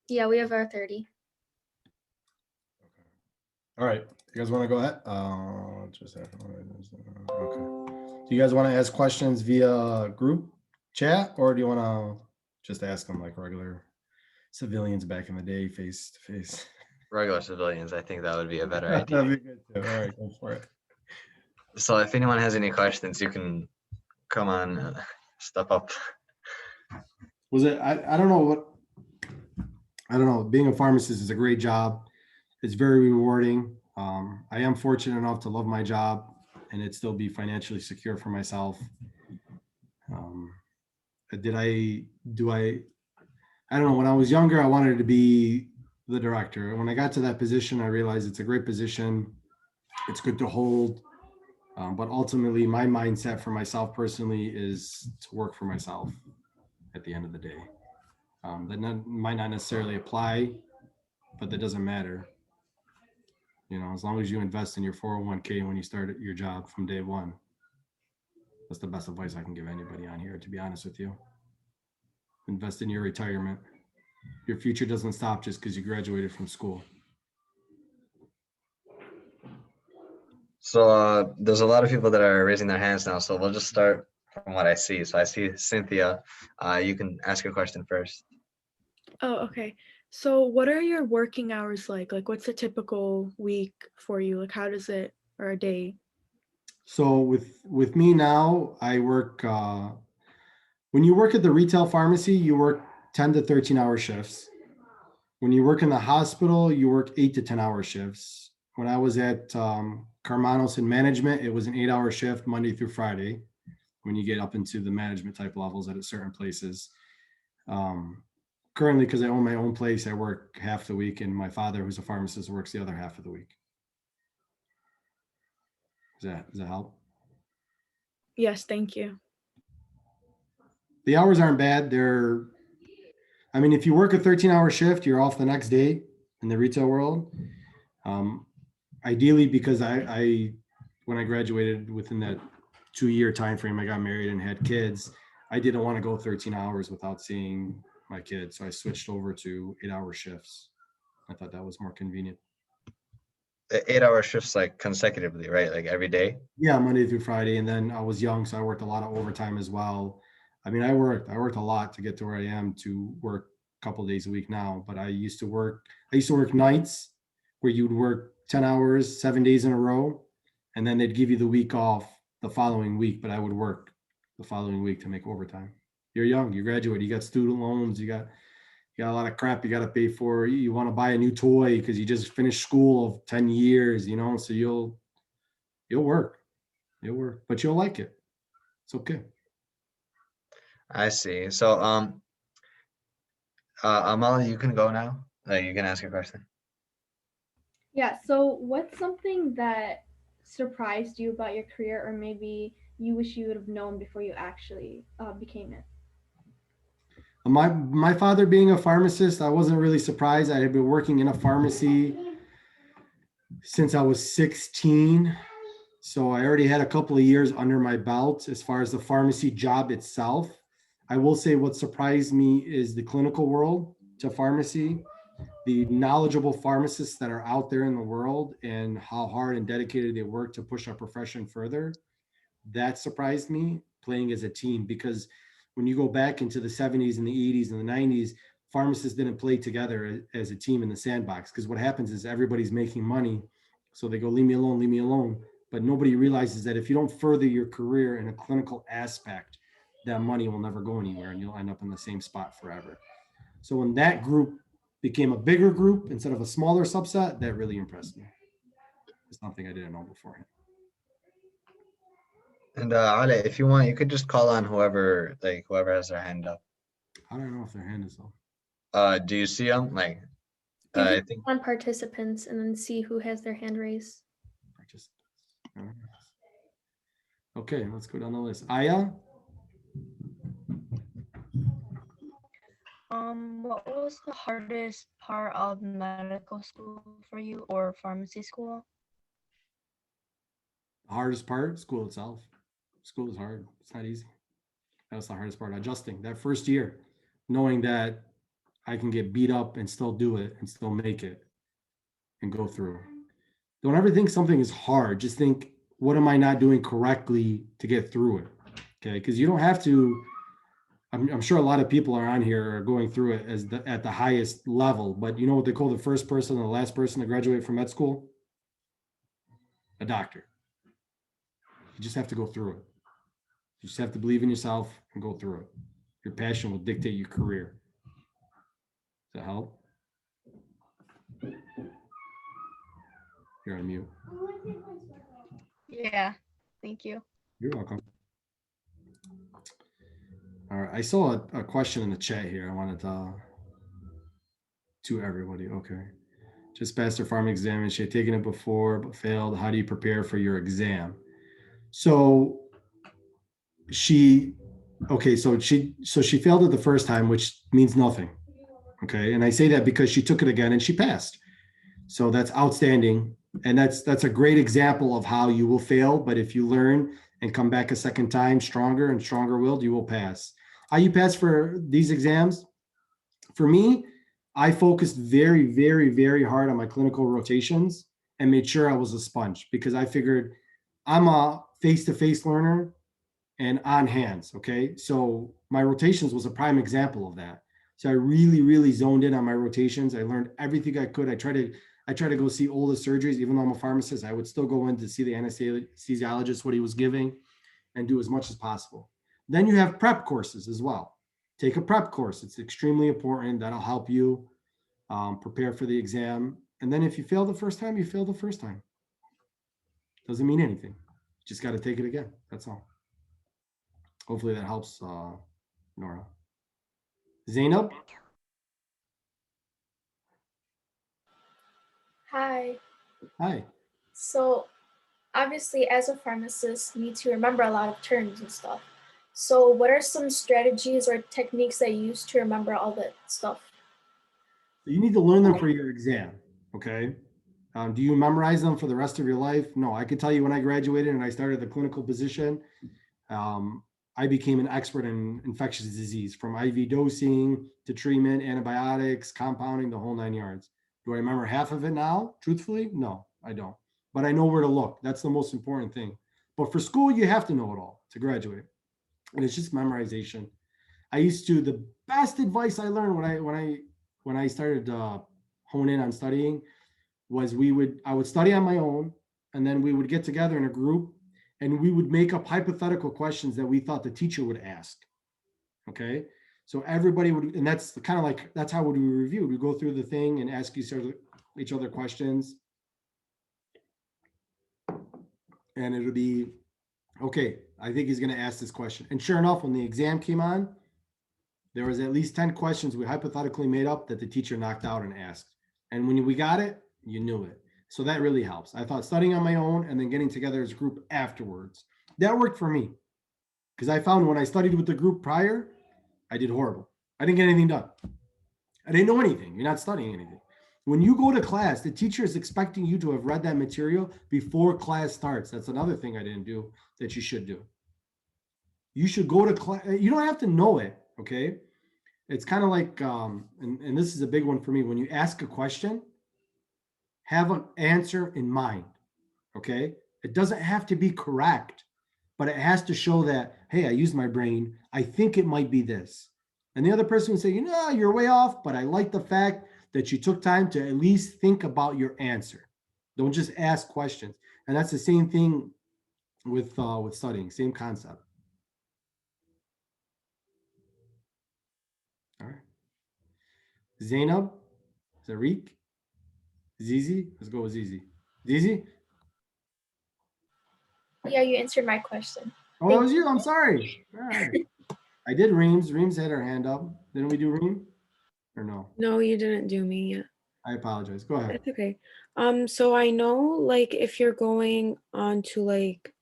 Yeah, we have our 30. All right. You guys want to go ahead? Okay. Do you guys want to ask questions via group chat, or do you want to just ask them like regular civilians back in the day, face to face? Regular civilians, I think that would be a better That'd idea. be good too. All right, go for it. So if anyone has any questions, you can come on, step up. Was it? I don't know what. I don't know. Being a pharmacist is a great job. It's very rewarding. I am fortunate enough to love my job and it still be financially secure for myself. Um, did I? Do I? I don't know. When I was younger, I wanted to be the director. When I got to that position, I realized it's a great position. It's good to hold. But ultimately, my mindset for myself personally is to work for myself at the end of the day. Might not necessarily apply, but that doesn't matter. You know, as long as you invest in your 401k when you start your job from day one. That's the best advice I can give anybody on here, to be honest with you. Invest in your retirement. Your future doesn't stop just because you graduated from school. So there's a lot of people that are raising their hands now. So we'll just start from what I see. So I see Cynthia. You can ask your question first. Oh, okay. So what are your working hours like? Like what's a typical week for you? Like how does it, or a day? So with me now, I work. When you work at the retail pharmacy, you work 10 to 13-hour shifts. When you work in the hospital, you work 8 to 10-hour shifts. When I was at Carmanos in management, it was an 8-hour shift Monday through Friday. When you get up into the management type levels at certain places. Currently, because I own my own place, I work half the week, and my father, who's a pharmacist, works the other half of the week. Does that help? Yes, thank you. The hours aren't bad. I mean, if you work a 13-hour shift, you're off the next day in the retail world. Ideally, because I when I graduated within that 2-year time frame, I got married and had kids. I didn't want to go 13 hours without seeing my kids, so I switched over to 8-hour shifts. I thought that was more convenient. 8-hour shifts like consecutively, right? Like every day? Yeah, Monday through Friday. And then I was young, so I worked a lot of overtime as well. I mean, I worked a lot to get to where I am to work a couple of days a week now. But I used to work nights where you'd work 10 hours, 7 days in a row, and then they'd give you the week off the following week. But I would work the following week to make overtime. You're young, you graduate, you got student loans, you got a lot of crap you got to pay for. You want to buy a new toy because you just finished school of 10 years, so you'll work. You'll work, but you'll like it. It's okay. I see. So Amal, you can go now. You can ask your question. Yeah, so what's something that surprised you about your career, or maybe you wish you would have known before you actually became it? My father being a pharmacist, I wasn't really surprised. I had been working in a pharmacy since I was 16. So I already had a couple of years under my belt as far as the pharmacy job itself. I will say what surprised me is the clinical world to pharmacy, the knowledgeable pharmacists that are out there in the world and how hard and dedicated they work to push our profession further. That surprised me, playing as a team, because when you go back into the 70s and the 80s and the 90s, pharmacists didn't play together as a team in the sandbox, because what happens is everybody's making money. So they go, leave me alone, leave me alone. But nobody realizes that if you don't further your career in a clinical aspect, that money will never go anywhere and you'll end up in the same spot forever. So when that group became a bigger group instead of a smaller subset, that really impressed me. It's something I didn't know beforehand. And Ale, if you want, you could just call on whoever has their hand up. I don't know if their hand is up. Do you see them? Like, You I can think. click on participants and then see who has their hand raised. Participants. Okay, let's go down the list. Aya? What was the hardest part of medical school for you, or pharmacy school? The hardest part? School itself. School is hard. It's not easy. That's the hardest part. Adjusting that first year, knowing that I can get beat up and still do it and still make it and go through. Don't ever think something is hard. Just think, what am I not doing correctly to get through it? Okay, because you don't have to. I'm sure a lot of people are on here are going through it at the highest level, but you know what they call the first person and the last person to graduate from med school? A doctor. You just have to go through it. You just have to believe in yourself and go through it. Your passion will dictate your career. Does that help? You're on mute. Yeah. Thank you. You're welcome. All right. I saw a question in the chat here. I wanted to everybody. Okay. Just passed her pharm exam and she had taken it before but failed. How do you prepare for your exam? So she she failed it the first time, which means nothing. Okay. And I say that because she took it again and she passed. So that's outstanding. And that's a great example of how you will fail, but if you learn and come back a second time stronger and stronger willed, you will pass. How you pass for these exams? For me, I focused very, very, very hard on my clinical rotations and made sure I was a sponge because I figured I'm a face-to-face learner and on hands. Okay. So my rotations was a prime example of that. So I really, really zoned in on my rotations. I learned everything I could. I try to go see all the surgeries, even though I'm a pharmacist, I would still go in to see the anesthesiologist, what he was giving, and do as much as possible. Then you have prep courses as well. Take a prep course. It's extremely important. That'll help you prepare for the exam. And then if you fail the first time, you fail the first time. Doesn't mean anything. You just got to take it again. That's all. Hopefully that helps, Nora. Zainab? Hi. Hi. So, obviously, as a pharmacist, you need to remember a lot of terms and stuff. So, what are some strategies or techniques that you use to remember all that stuff? So you need to learn them for your exam, okay? Do you memorize them for the rest of your life? No, I can tell you when I graduated and I started the clinical position, um, I became an expert in infectious disease from IV dosing to treatment, antibiotics, compounding, the whole 9 yards. Do I remember half of it now? Truthfully, no, I don't. But I know where to look. That's the most important thing. But for school, you have to know it all to graduate. And it's just memorization. I used to, the best advice I learned when I started hone in on studying was I would study on my own, and then we would get together in a group and we would make up hypothetical questions that we thought the teacher would ask. Okay. So everybody would, and that's kind of like, that's how we review. We go through the thing and ask each other questions. And it'll be, okay, I think he's going to ask this question. And sure enough, when the exam came on, there was at least 10 questions we hypothetically made up that the teacher knocked out and asked. And when we got it, you knew it. So that really helps. I thought studying on my own and then getting together as a group afterwards, that worked for me. Because I found when I studied with the group prior, I did horrible. I didn't get anything done. I didn't know anything. You're not studying anything. When you go to class, the teacher is expecting you to have read that material before class starts. That's another thing I didn't do that you should do. You should go to class. You don't have to know it, okay? It's kind of like, and this is a big one for me. When you ask a question, have an answer in mind, okay? It doesn't have to be correct, but it has to show that, hey, I used my brain. I think it might be this. And the other person would say, you know, you're way off, but I like the fact that you took time to at least think about your answer. Don't just ask questions. And that's the same thing with studying, same concept. All right. Zainab, Zarik, Zizi. Let's go with Zizi. Zizi? Yeah, you answered my question. Oh, that was you. I'm sorry. All right. I did Reams. Reams had her hand up. Didn't we do Reem? Or no? No, you didn't do me yet. I apologize. Go ahead. That's okay. So I know like if you're going on to like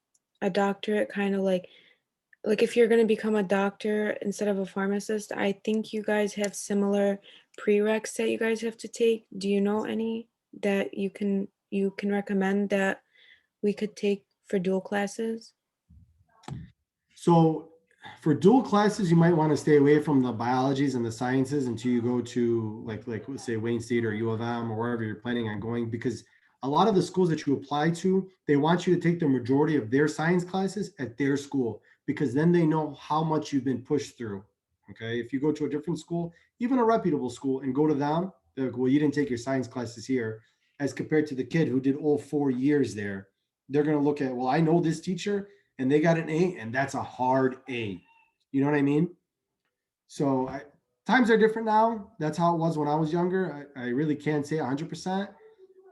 a doctorate, kind of like if you're going to become a doctor instead of a pharmacist, I think you guys have similar prereqs that you guys have to take. Do you know any that you can recommend that we could take for dual classes? So For dual classes, you might want to stay away from the biologies and the sciences until you go to let's say Wayne State or U of M or wherever you're planning on going, because a lot of the schools that you apply to, they want you to take the majority of their science classes at their school, because then they know how much you've been pushed through. Okay. If you go to a different school, even a reputable school, and go to them, they're like, well, you didn't take your science classes here, as compared to the kid who did all 4 years there. They're going to look at, well, I know this teacher and they got an A, and that's a hard A. You know what I mean? So times are different now. That's how it was when I was younger. I really can't say 100%.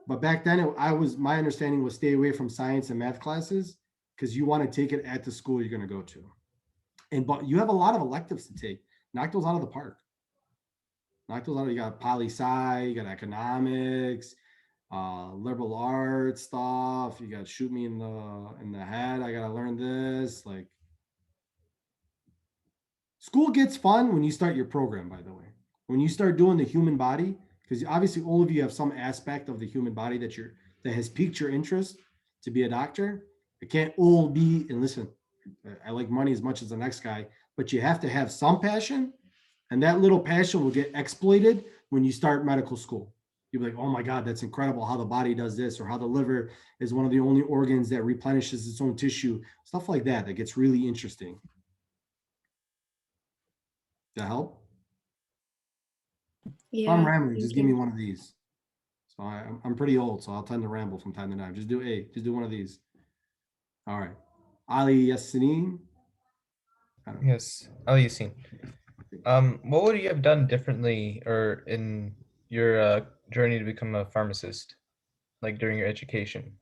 But back then, my understanding was stay away from science and math classes, because you want to take it at the school you're going to go to. But you have a lot of electives to take. Knock those out of the park. Knock those out. You got poli sci, you got economics, liberal arts stuff. You got shoot me in the head. I got to learn this. Like, school gets fun when you start your program, by the way. When you start doing the human body, because obviously all of you have some aspect of the human body that has piqued your interest to be a doctor. It can't all be, and listen, I like money as much as the next guy, but you have to have some passion, and that little passion will get exploited when you start medical school. You'll be like, oh my God, that's incredible how the body does this, or how the liver is one of the only organs that replenishes its own tissue, stuff like that. That gets really interesting. That help? If I'm Yeah, rambling, thank just give me you. one of these. So I'm pretty old, so I'll tend to ramble from time to time. Just do one of these. All right. Aly Restum. I don't know. Yes, Aly Restum. What would you have done differently or in your journey to become a pharmacist, like during your education?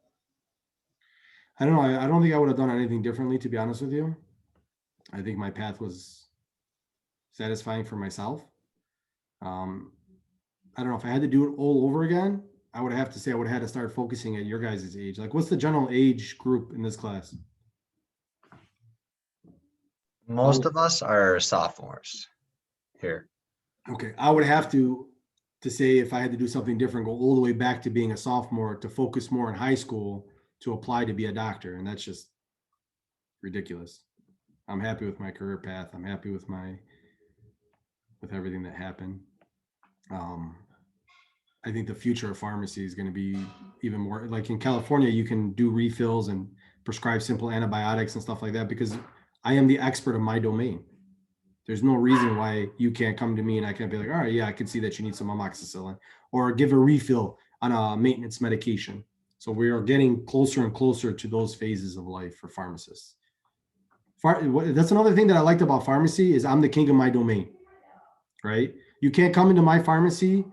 I don't know. I don't think I would have done anything differently, to be honest with you. I think my path was satisfying for myself. Um, I don't know if I had to do it all over again. I would have to say I would have had to start focusing at your guys' age. Like, what's the general age group in this class? Most of us are sophomores here. Okay, I would have to say, if I had to do something different, go all the way back to being a sophomore, to focus more in high school to apply to be a doctor, and that's just ridiculous. I'm happy with my career path. I'm happy with everything that happened. Um, I think the future of pharmacy is going to be even more like in California. You can do refills and prescribe simple antibiotics and stuff like that, because I am the expert of my domain. There's no reason why you can't come to me and I can't be like, all right, yeah, I can see that you need some amoxicillin, or give a refill on a maintenance medication. So we are getting closer and closer to those phases of life for pharmacists. That's another thing that I liked about pharmacy is I'm the king of my domain, right? You can't come into my pharmacy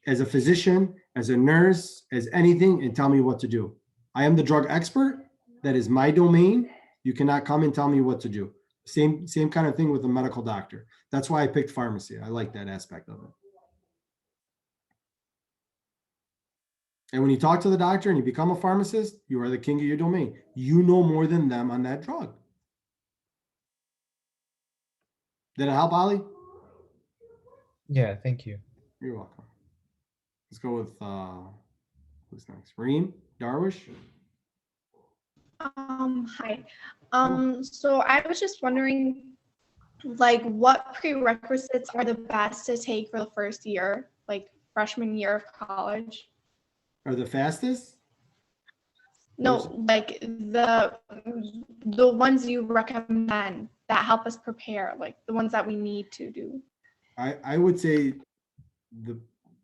as a physician, as a nurse, as anything, and tell me what to do. I am the drug expert. That is my domain. You cannot come and tell me what to do. Same kind of thing with a medical doctor. That's why I picked pharmacy. I like that aspect of it. And when you talk to the doctor and you become a pharmacist, you are the king of your domain. You know more than them on that drug. Did it help, Aly? Yeah, thank you. You're welcome. Let's go with who's next? Reem Darwish. Hi. So I was just wondering, like, what prerequisites are the best to take for the first year, like freshman year of college? Are the fastest? No, like the ones you recommend that help us prepare, like the ones that we need to do. I would say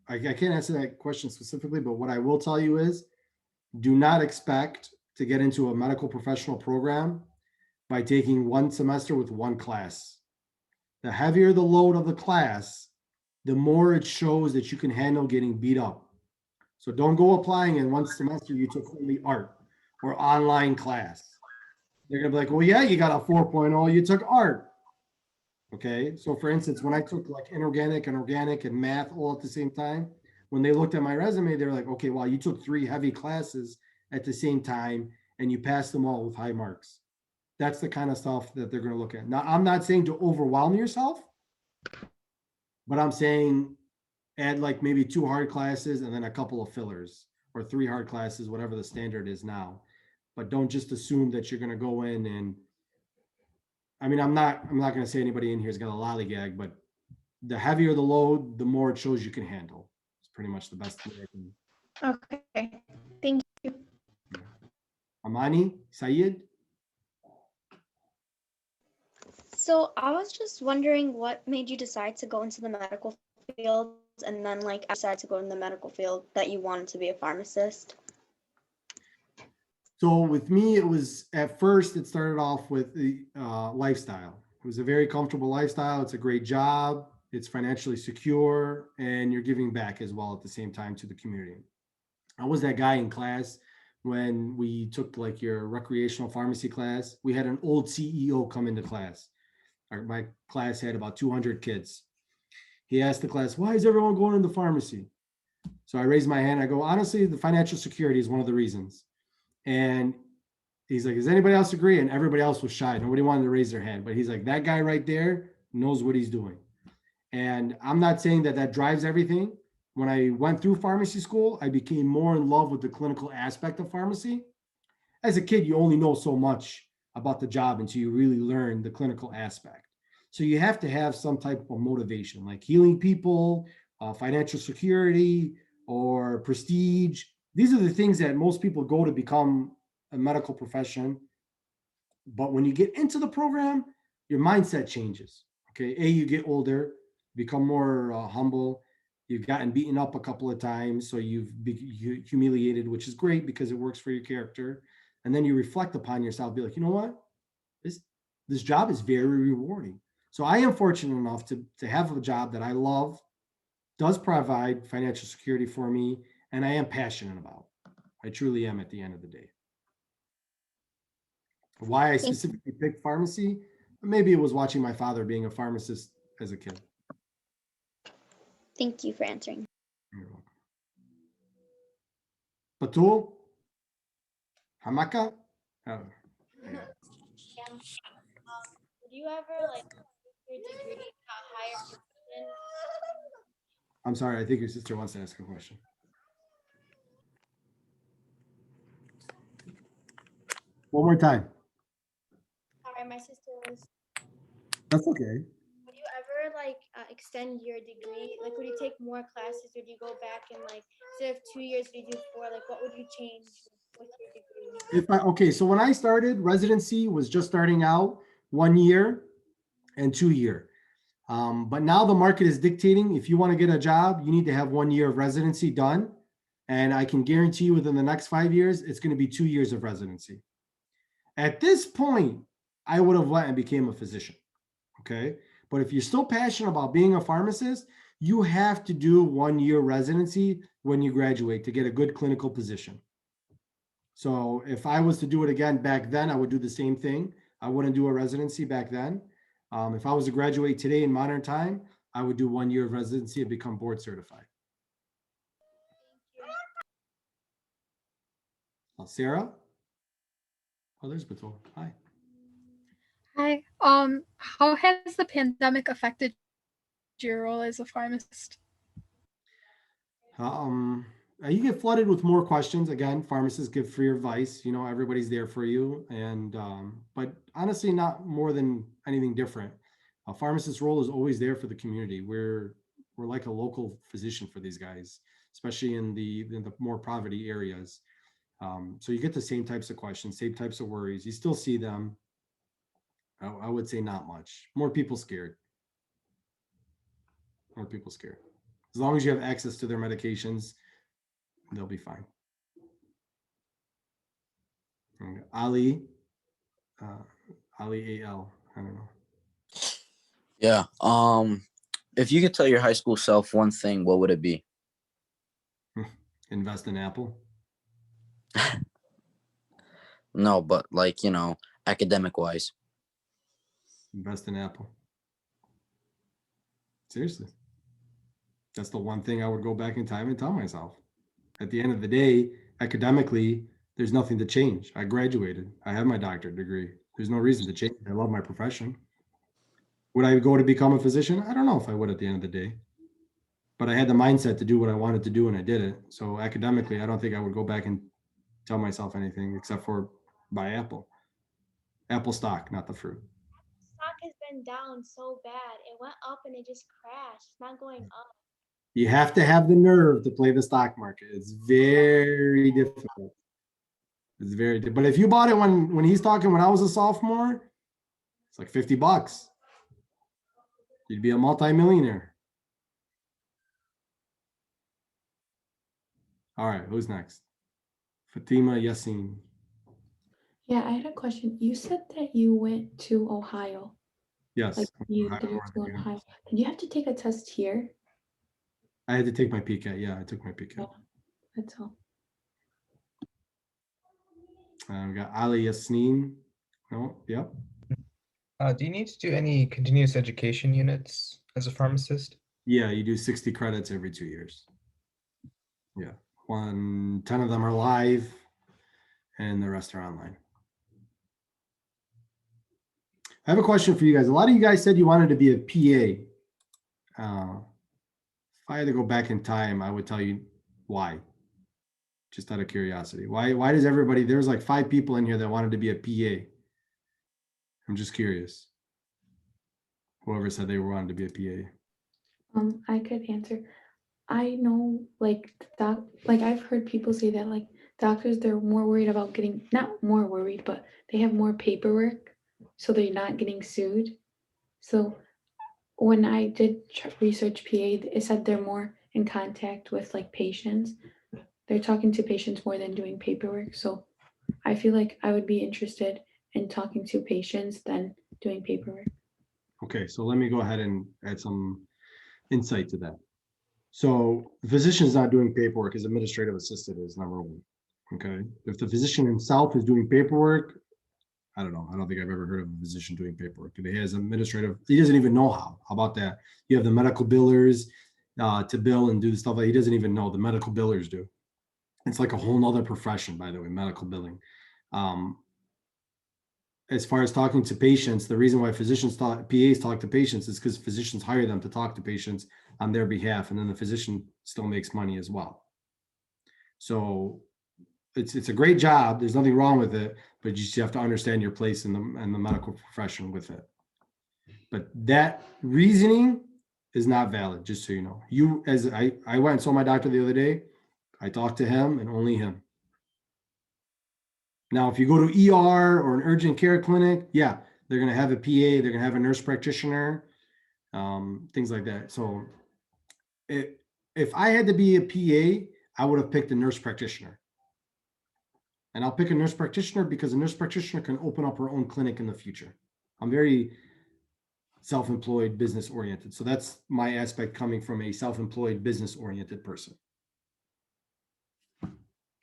I can't answer that question specifically, but what I will tell you is, do not expect to get into a medical professional program by taking one semester with one class. The heavier the load of the class, the more it shows that you can handle getting beat up. So don't go applying in one semester you took only art or online class. They're gonna be like, well, yeah, you got a 4.0, you took art. Okay, so for instance, when I took like inorganic and organic and math all at the same time, when they looked at my resume, they're like, okay, well, you took 3 heavy classes at the same time and you passed them all with high marks. That's the kind of stuff that they're going to look at. Now, I'm not saying to overwhelm yourself, but I'm saying add like maybe 2 hard classes and then a couple of fillers, or 3 hard classes, whatever the standard is now. But don't just assume that you're going to go in and I mean, I'm not going to say anybody in here has got a lollygag, but the heavier the load, the more it shows you can handle. It's pretty much the best way I can. Okay, thank you. Amani, Sayed? So I was just wondering what made you decide to go into the medical field and then like decide to go in the medical field that you wanted to be a pharmacist. So with me, it was at first, it started off with the lifestyle. It was a very comfortable lifestyle. It's a great job. It's financially secure, and you're giving back as well at the same time to the community. I was that guy in class when we took like your recreational pharmacy class. We had an old CEO come into class. My class had about 200 kids. He asked the class, "Why is everyone going into pharmacy?" So I raised my hand. I go, "Honestly, the financial security is one of the reasons." And he's like, "Does anybody else agree?" And everybody else was shy. Nobody wanted to raise their hand. But he's like, "That guy right there knows what he's doing." And I'm not saying that that drives everything. When I went through pharmacy school, I became more in love with the clinical aspect of pharmacy. As a kid, you only know so much about the job until you really learn the clinical aspect. So you have to have some type of motivation, like healing people, financial security, or prestige. These are the things that most people go to become a medical profession. But when you get into the program, your mindset changes. Okay, you get older, become more humble. You've gotten beaten up a couple of times, so you've been humiliated, which is great because it works for your character. And then you reflect upon yourself, be like, you know what, this this job is very rewarding. So I am fortunate enough to have a job that I love, does provide financial security for me, and I am passionate about. I truly am at the end of the day. Why I Thank, specifically picked pharmacy, maybe it was watching my father being a pharmacist as a kid. thank you for answering. You're welcome. Batul? Hamaka? Oh, yeah. Would you ever like your degree in a higher position? I'm sorry, I think your sister wants to ask a question. One more time. Sorry, my sister was. That's okay. Would you ever like extend your degree? Like, would you take more classes? Would you go back and like instead of 2 years, would you do 4? Like, what would you change with your degree? Okay, so when I started, residency was just starting out 1 year and 2 year. But now the market is dictating if you want to get a job, you need to have 1 year of residency done. And I can guarantee you within the next 5 years, it's going to be 2 years of residency. At this point, I would have went and became a physician. Okay. But if you're still passionate about being a pharmacist, you have to do 1 year residency when you graduate to get a good clinical position. So if I was to do it again back then, I would do the same thing. I wouldn't do a residency back then. If I was to graduate today in modern time, I would do 1 year of residency and become board certified. Sarah? Oh, there's Batul. Hi. Hi. How has the pandemic affected your role as a pharmacist? You get flooded with more questions. Again, pharmacists give free advice. You know, everybody's there for you. And, but honestly, not more than anything different. A pharmacist's role is always there for the community. We're like a local physician for these guys, especially in the more poverty areas. So you get the same types of questions, same types of worries. You still see them. I would say not much. More people scared. More people scared. As long as you have access to their medications, they'll be fine. And Ali, Ali AL. I don't know. Yeah. If you could tell your high school self one thing, what would it be? Invest in Apple. No, but like, academic wise. Invest in Apple. Seriously. That's the one thing I would go back in time and tell myself. At the end of the day, academically, there's nothing to change. I graduated. I have my doctorate degree. There's no reason to change. I love my profession. Would I go to become a physician? I don't know if I would at the end of the day. But I had the mindset to do what I wanted to do and I did it. So academically, I don't think I would go back and tell myself anything except for buy Apple. Apple stock, not the fruit. been down so bad. It went up and it just crashed. It's not going up. You have to have the nerve to play the stock market. It's very difficult. It's very, but if you bought it when he's talking when I was a sophomore, it's like $50. You'd be a multimillionaire. All right, who's next? Fatima Yassin. Yeah, I had a question. You said that you went to Ohio. Yes. Like you Ohio did your school in Northern Ohio. University. Did you have to take a test here? I had to take my PCAT. Yeah, I took my PCAT. Yeah, that's all. We got Ali Yasmin. No, yep. Do you need to do any continuous education units as a pharmacist? Yeah, you do 60 credits every 2 years. Yeah. 10 of them are live and the rest are online. I have a question for you guys. A lot of you guys said you wanted to be a PA. If I had to go back in time, I would tell you why. Just out of curiosity. Why does everybody, there's like 5 people in here that wanted to be a PA. I'm just curious. Whoever said they wanted to be a PA. I could answer. I know like I've heard people say that like doctors they're more worried about getting not more worried, but they have more paperwork, so they're not getting sued. So when I did research PA, it said they're more in contact with like patients. They're talking to patients more than doing paperwork. So I feel like I would be interested in talking to patients than doing paperwork. Okay, so let me go ahead and add some insight to that. So the physician's not doing paperwork, his administrative assistant is number one. Okay, if the physician himself is doing paperwork, I don't know. I don't think I've ever heard of a physician doing paperwork. He has administrative, he doesn't even know how. How about that? You have the medical billers to bill and do the stuff that he doesn't even know. The medical billers do. It's like a whole nother profession, by the way, medical billing. As far as talking to patients, the reason why PAs talk to patients is because physicians hire them to talk to patients on their behalf, and then the physician still makes money as well. So it's a great job. There's nothing wrong with it, but you just have to understand your place in the medical profession with it. But that reasoning is not valid, just so you know. I went and saw my doctor the other day. I talked to him and only him. Now, if you go to ER or an urgent care clinic, yeah, they're going to have a PA, they're going to have a nurse practitioner, things like that. So if I had to be a PA, I would have picked a nurse practitioner. And I'll pick a nurse practitioner because a nurse practitioner can open up her own clinic in the future. I'm very self-employed, business oriented. So that's my aspect coming from a self-employed, business oriented person. Does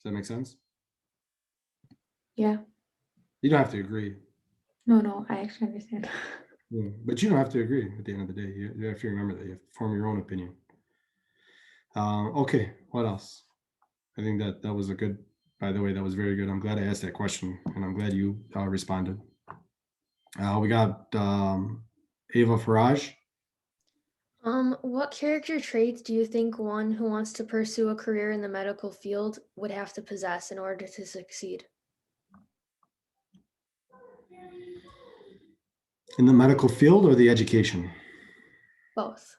that make sense? Yeah. You don't have to agree. No, I actually understand. Yeah, but you don't have to agree at the end of the day. You have to remember that you have to form your own opinion. Okay, what else? I think that was a good, by the way, that was very good. I'm glad I asked that question and I'm glad you responded. We got Ava Faraj. What character traits do you think one who wants to pursue a career in the medical field would have to possess in order to succeed? In the medical field or the education? Both.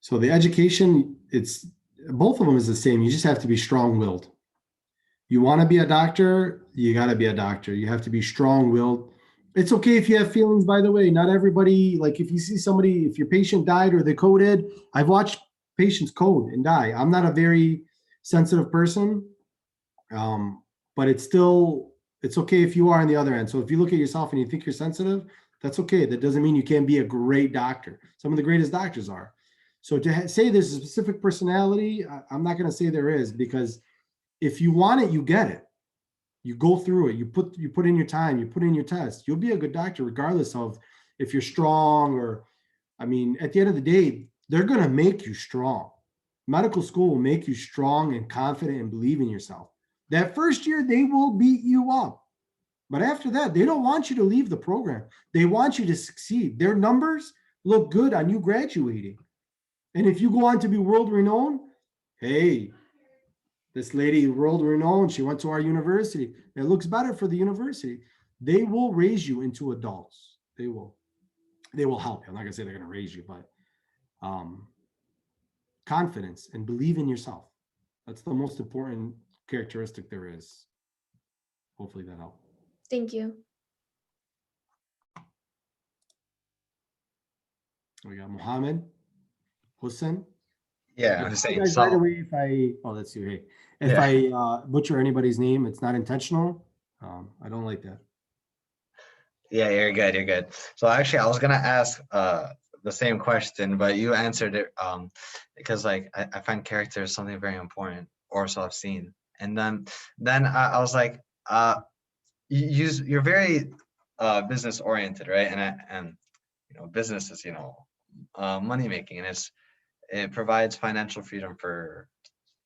So the education, it's both of them is the same. You just have to be strong-willed. You want to be a doctor, you got to be a doctor. You have to be strong-willed. It's okay if you have feelings, by the way. Not everybody, like if you see somebody, if your patient died or they coded, I've watched patients code and die. I'm not a very sensitive person, but it's okay if you are on the other end. So if you look at yourself and you think you're sensitive, that's okay. That doesn't mean you can't be a great doctor. Some of the greatest doctors are. So to say there's a specific personality, I'm not going to say there is, because if you want it, you get it. You go through it. You put in your time. You put in your test. You'll be a good doctor regardless of if you're strong or, I mean, at the end of the day, they're going to make you strong. Medical school will make you strong and confident and believe in yourself. That first year, they will beat you up. But after that, they don't want you to leave the program. They want you to succeed. Their numbers look good on you graduating. And if you go on to be world renowned, hey, this lady world renowned, she went to our university. It looks better for the university. They will raise you into adults. They will help you. I'm not gonna say they're gonna raise you, but um, confidence and believe in yourself. That's the most important characteristic there is. Hopefully that helped. Thank you. We got Mohammed Hussein. Yeah, Yeah, I'm you saying guys, by the so. way, if that's you. Hey, if Yeah. I butcher anybody's name, it's not intentional. I don't like that. Yeah, you're good. You're good. So actually, I was gonna ask the same question, but you answered it because like I find character is something very important, or so I've seen. And then I was like, you're very business oriented, right? And business is money making, and it provides financial freedom for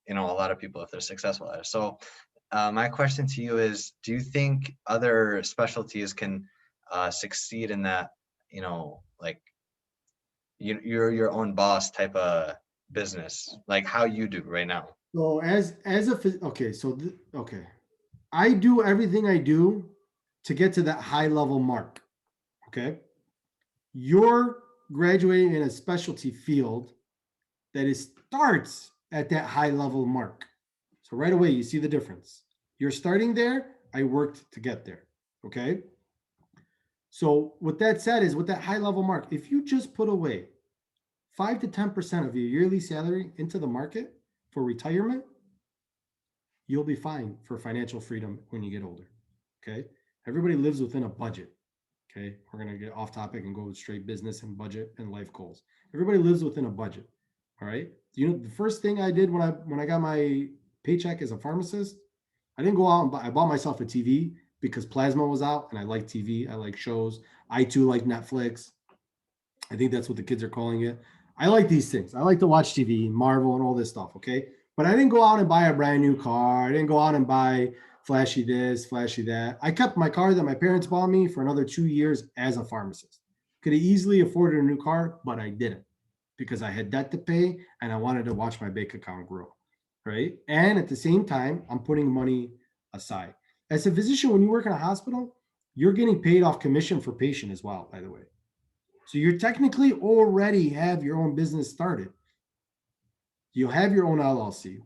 a lot of people if they're successful at it. So my question to you is, do you think other specialties can succeed in that, like you're your own boss type of business, like how you do right now? So okay, okay, I do everything I do to get to that high level mark. Okay, you're graduating in a specialty field that starts at that high level mark. So right away, you see the difference. You're starting there. I worked to get there. Okay. So with that said, is with that high level mark, if you just put away 5 to 10% of your yearly salary into the market for retirement, you'll be fine for financial freedom when you get older. Okay. Everybody lives within a budget. Okay. We're going to get off topic and go straight business and budget and life goals. Everybody lives within a budget. All right. The first thing I did when I got my paycheck as a pharmacist, I didn't go out and I bought myself a TV because Plasma was out and I like TV. I like shows. I too like Netflix. I think that's what the kids are calling it. I like these things. I like to watch TV, Marvel, and all this stuff. Okay. But I didn't go out and buy a brand new car. I didn't go out and buy flashy this, flashy that. I kept my car that my parents bought me for another 2 years as a pharmacist. Could have easily afforded a new car, but I didn't because I had debt to pay and I wanted to watch my bank account grow. Right. And at the same time, I'm putting money aside. As a physician, when you work in a hospital, you're getting paid off commission for patient as well, by the way. So you technically already have your own business started. You have your own LLC.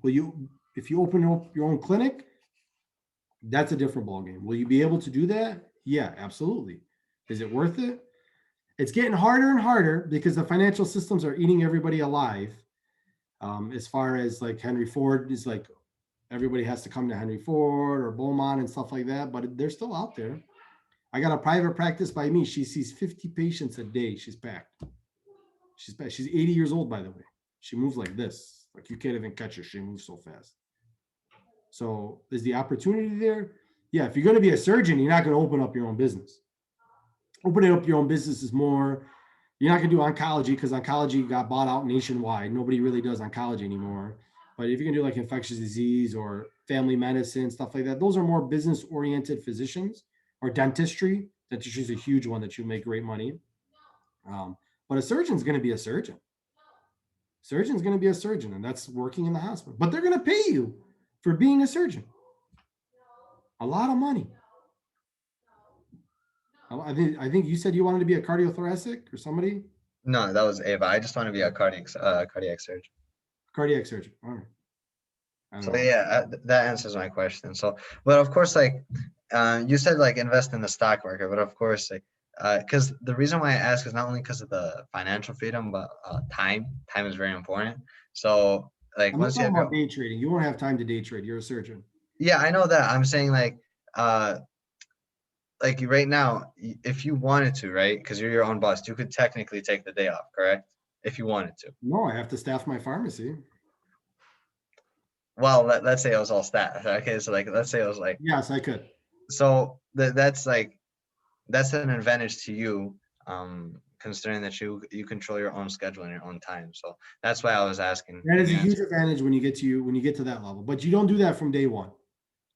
If you open up your own clinic, that's a different ballgame. Will you be able to do that? Yeah, absolutely. Is it worth it? It's getting harder and harder because the financial systems are eating everybody alive. As far as like Henry Ford is like, everybody has to come to Henry Ford or Beaumont and stuff like that, but they're still out there. I got a private practice by me. She sees 50 patients a day. She's packed. She's 80 years old, by the way. She moves like this. Like you can't even catch her. She moves so fast. So is the opportunity there? Yeah, if you're going to be a surgeon, you're not going to open up your own business. Opening up your own business is more, you're not going to do oncology because oncology got bought out nationwide. Nobody really does oncology anymore. But if you can do like infectious disease or family medicine, stuff like that, those are more business oriented physicians or dentistry. Dentistry is a huge one that you make great money. But a surgeon's going to be a surgeon. Surgeon's going to be a surgeon, and that's working in the hospital. But they're going to pay you for being a surgeon. A lot of money. I think you said you wanted to be a cardiothoracic or somebody? No, that was Ava. I just want to be a cardiac surgeon. Cardiac surgeon. All right. I don't So know. yeah, that answers my question. So, but of course, like you said, like invest in the stock market. But of course, like because the reason why I ask is not only because of the financial freedom, but time. Time is very important. So, like I'm not once you talking have your about day trading. You won't have time to day trade. You're a surgeon. yeah, I know that. I'm saying uh like right now, if you wanted to, right? Because you're your own boss, you could technically take the day off, correct? If you wanted to. No, I have to staff my pharmacy. Well, let's say it was all staff. Okay, so like let's say it was like Yes, I could. so that's an advantage to you, considering that you control your own schedule and your own time. So that's why I was asking. That And is a you huge answered. advantage when you get to that level. But you don't do that from day one,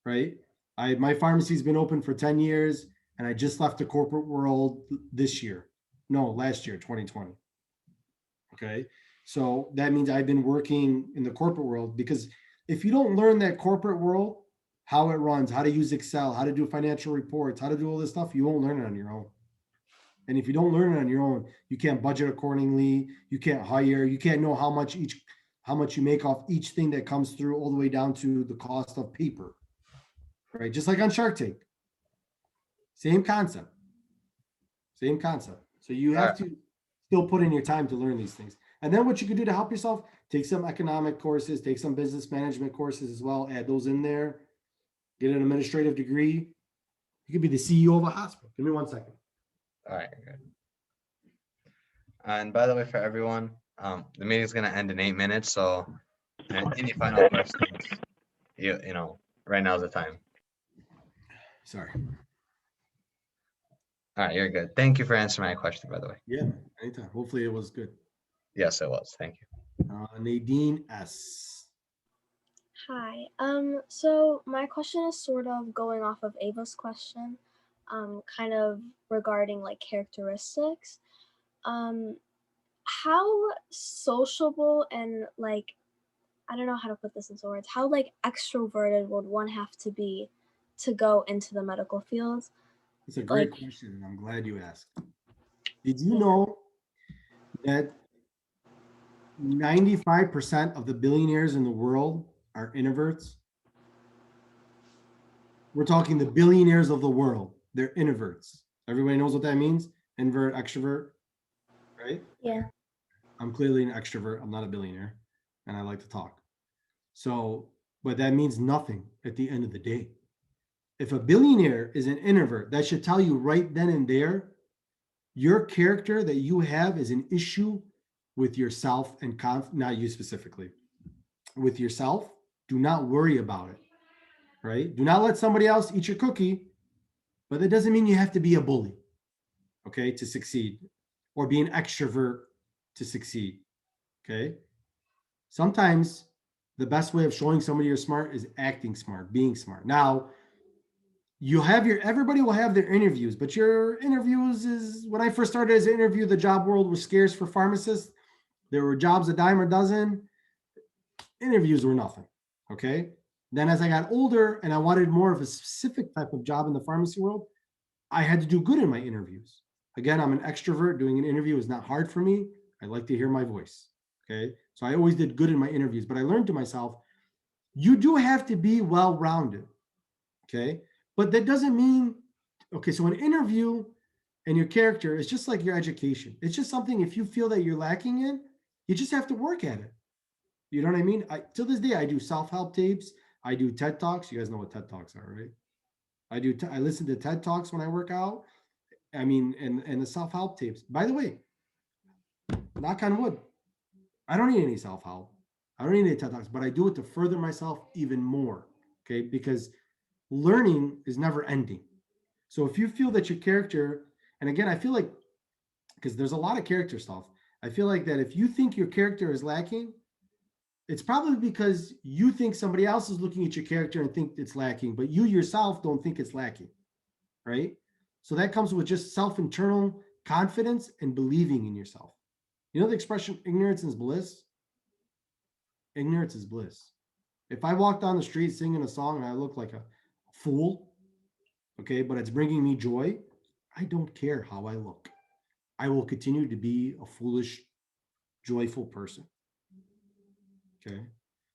right? My pharmacy's been open for 10 years and I just left the corporate world this year. No, last year, 2020. Okay. So that means I've been working in the corporate world because if you don't learn that corporate world, how it runs, how to use Excel, how to do financial reports, how to do all this stuff, you won't learn it on your own. And if you don't learn it on your own, you can't budget accordingly. You can't hire. You can't know how much you make off each thing that comes through, all the way down to the cost of paper, right? Just like on Shark Tank, same concept, same concept. So you All have right. to still put in your time to learn these things. And then what you can do to help yourself, take some economic courses, take some business management courses as well, add those in there, get an administrative degree. You could be the CEO of a hospital. Give me 1 second. All right, good. And by the way, for everyone, the meeting's gonna end in 8 minutes. So, any final questions? You know, right now's the time. Sorry. All right, you're good. Thank you for answering my question, by the way. Yeah, anytime. Hopefully it was good. Yes, it was. Thank you. Nadine S. Hi. So my question is sort of going off of Ava's question, kind of regarding like characteristics. Um, how sociable and like I don't know how to put this into words. How like extroverted would one have to be to go into the medical field? It's a great Like, question, and I'm glad you asked. Did you know that 95% of the billionaires in the world are introverts? We're talking the billionaires of the world. They're introverts. Everybody knows what that means? Invert, extrovert, right? yeah. I'm clearly an extrovert. I'm not a billionaire, and I like to talk. So, but that means nothing at the end of the day. If a billionaire is an introvert, that should tell you right then and there, your character that you have is an issue with yourself and not you specifically, with yourself. Do not worry about it, right? Do not let somebody else eat your cookie, but that doesn't mean you have to be a bully, okay, to succeed, or be an extrovert to succeed, okay? Sometimes the best way of showing somebody you're smart is acting smart, being smart. Now, everybody will have their interviews, but your interviews is, when I first started as an interview, the job world was scarce for pharmacists. There were jobs a dime a dozen. Interviews were nothing. Okay. Then as I got older and I wanted more of a specific type of job in the pharmacy world, I had to do good in my interviews. Again, I'm an extrovert. Doing an interview is not hard for me. I like to hear my voice. Okay. So I always did good in my interviews, but I learned to myself, you do have to be well-rounded. Okay. But that doesn't mean, okay, so an interview and your character is just like your education. It's just something, if you feel that you're lacking in, you just have to work at it. You know what I mean? Till this day, I do self-help tapes. I do TED Talks. You guys know what TED Talks are, right? I listen to TED Talks when I work out. I mean, and the self-help tapes. By the way, knock on wood, I don't need any self-help. I don't need any TED Talks, but I do it to further myself even more. Okay, because learning is never ending. So if you feel that your character, and again, I feel like, because there's a lot of character stuff, I feel like that if you think your character is lacking, it's probably because you think somebody else is looking at your character and think it's lacking, but you yourself don't think it's lacking, right? So that comes with just self-internal confidence and believing in yourself. You know the expression, ignorance is bliss? Ignorance is bliss. If I walk down the street singing a song and I look like a fool, okay, but it's bringing me joy, I don't care how I look. I will continue to be a foolish, joyful person. Okay.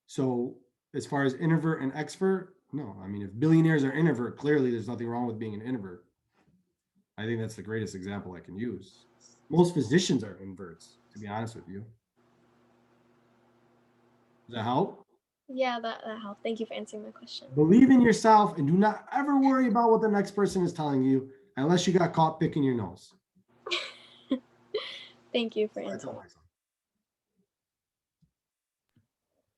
So as far as introvert and extrovert, no. I mean, if billionaires are introvert, clearly there's nothing wrong with being an introvert. I think that's the greatest example I can use. Most physicians are inverts, to be honest with you. Does that help? Yeah, that helped. Thank you for answering my question. Believe in yourself and do not ever worry about what the next person is telling you unless you got caught picking your nose. Thank you for answering.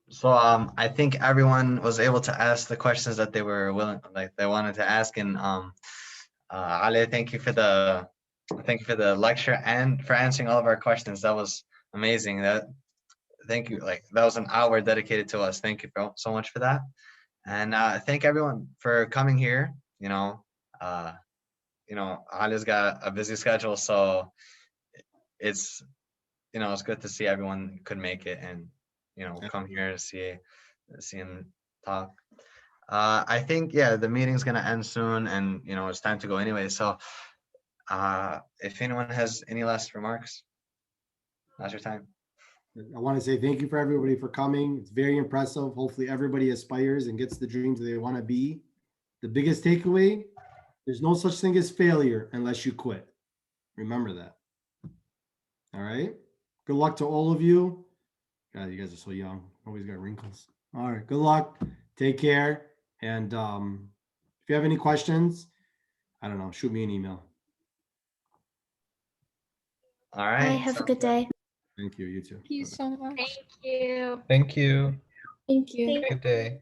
So I think everyone was able to ask the questions that they were willing, like they wanted to ask. And Ali, thank you for the lecture and for answering all of our questions. That was amazing. Thank you. Like that was an hour dedicated to us. Thank you so much for that. And thank everyone for coming here. Ali's got a busy schedule, so it's it's good to see everyone could make it and come here to see him talk. I think, yeah, the meeting's gonna end soon, and it's time to go anyway. So, if anyone has any last remarks, now's your time. I want to say thank you for everybody for coming. It's very impressive. Hopefully everybody aspires and gets the dreams they want to be. The biggest takeaway, there's no such thing as failure unless you quit. Remember that. All right. Good luck to all of you. God, you guys are so young. Always got wrinkles. All right. Good luck. Take care. And if you have any questions, I don't know, shoot me an email. All Bye. right. Have a sounds good day. Thank you. You too. Thank you so much. Thank you. Thank you. Thank you. Good day.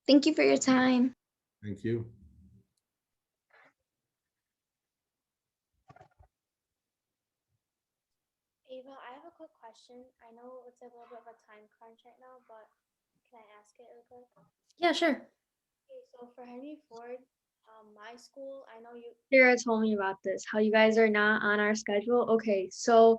Thank you for your time. Thank you. Ava, I have a quick question. I know it's a little bit of a time crunch right now, but can I ask it real quick? Yeah, sure. Okay, so for Henry Ford, my school, I know you. Sarah told me about this, how you guys are not on our schedule. Okay, so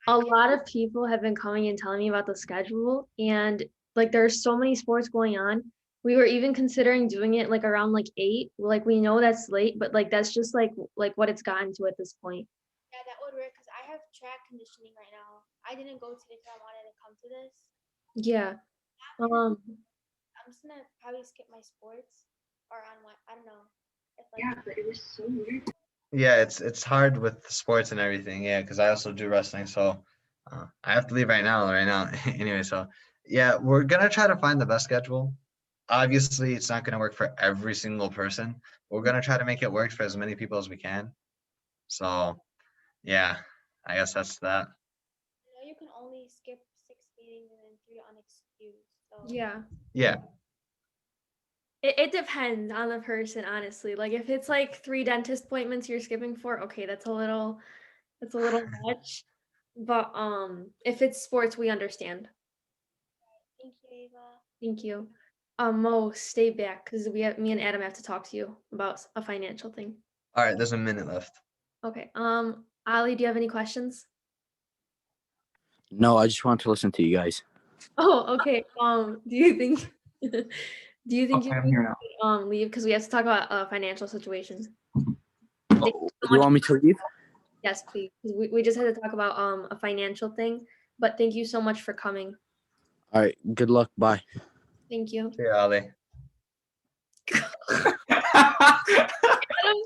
a lot of people have been coming and telling me about the schedule, and like there's so many sports going on. We were even considering doing it like around like 8. Like we know that's late, but like that's just like what it's gotten to at this point. Yeah, that would work because I have track conditioning right now. I didn't go to it because I wanted to come to this. Yeah. I'm just gonna probably skip my sports or on what I don't know. If like Yeah, but it was so weird. Yeah, it's hard with sports and everything. Yeah, because I also do wrestling, so I have to leave right now. Anyway, so yeah, we're gonna try to find the best schedule. Obviously, it's not gonna work for every single person. We're gonna try to make it work for as many people as we can. So yeah, I guess that's that. I know you can only skip 6 meetings and then 3 unexcused. So Yeah. Yeah. It depends on the person, honestly. Like if it's like 3 dentist appointments you're skipping for, okay, that's a little much. But if it's sports, we understand. thank you, Ava. Thank you. Mo, stay back because me and Adam have to talk to you about a financial thing. All right, there's a minute left. Okay. Ali, do you have any questions? No, I just want to listen to you guys. Oh, okay. Do you think you Okay, I'm here now. leave because we have to talk about financial situations? You want me to leave? Yes, please. 'Cause we just had to talk about a financial thing, but thank you so much for coming. All right. Good luck. Bye. Thank you. See you, Ali.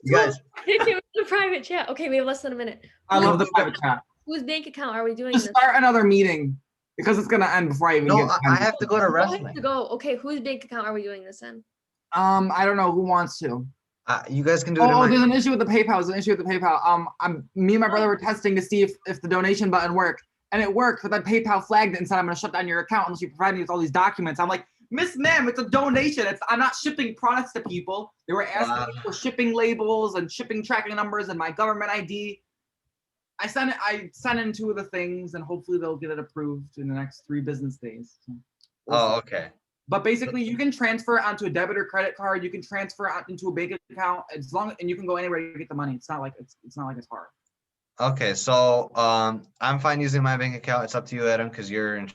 You guys. Hit him in the private chat. Okay, we have less than a minute. I love the private chat. Whose bank account are we doing Just this? start another meeting because it's gonna end before I even get. I have to go to I have wrestling. to go. Okay, whose bank account are we doing this in? I don't know who wants to. You guys can do it. Oh, there's an issue with the PayPal. There's an issue with the PayPal. Me and my brother were testing to see if the donation button worked, and it worked. But then PayPal flagged it and said, "I'm gonna shut down your account unless you provide me with all these documents." I'm like, Miss Ma'am, it's a donation. I'm not shipping products to people. They were asking me for shipping labels and shipping tracking numbers and my government ID. I sent in 2 of the things, and hopefully they'll get it approved in the next 3 business days. So Oh, okay. But basically, you can transfer it onto a debit or credit card. You can transfer it into a bank account and you can go anywhere to get the money. It's not like it's hard. Okay, so I'm fine using my bank account. It's up to you, Adam, because you're in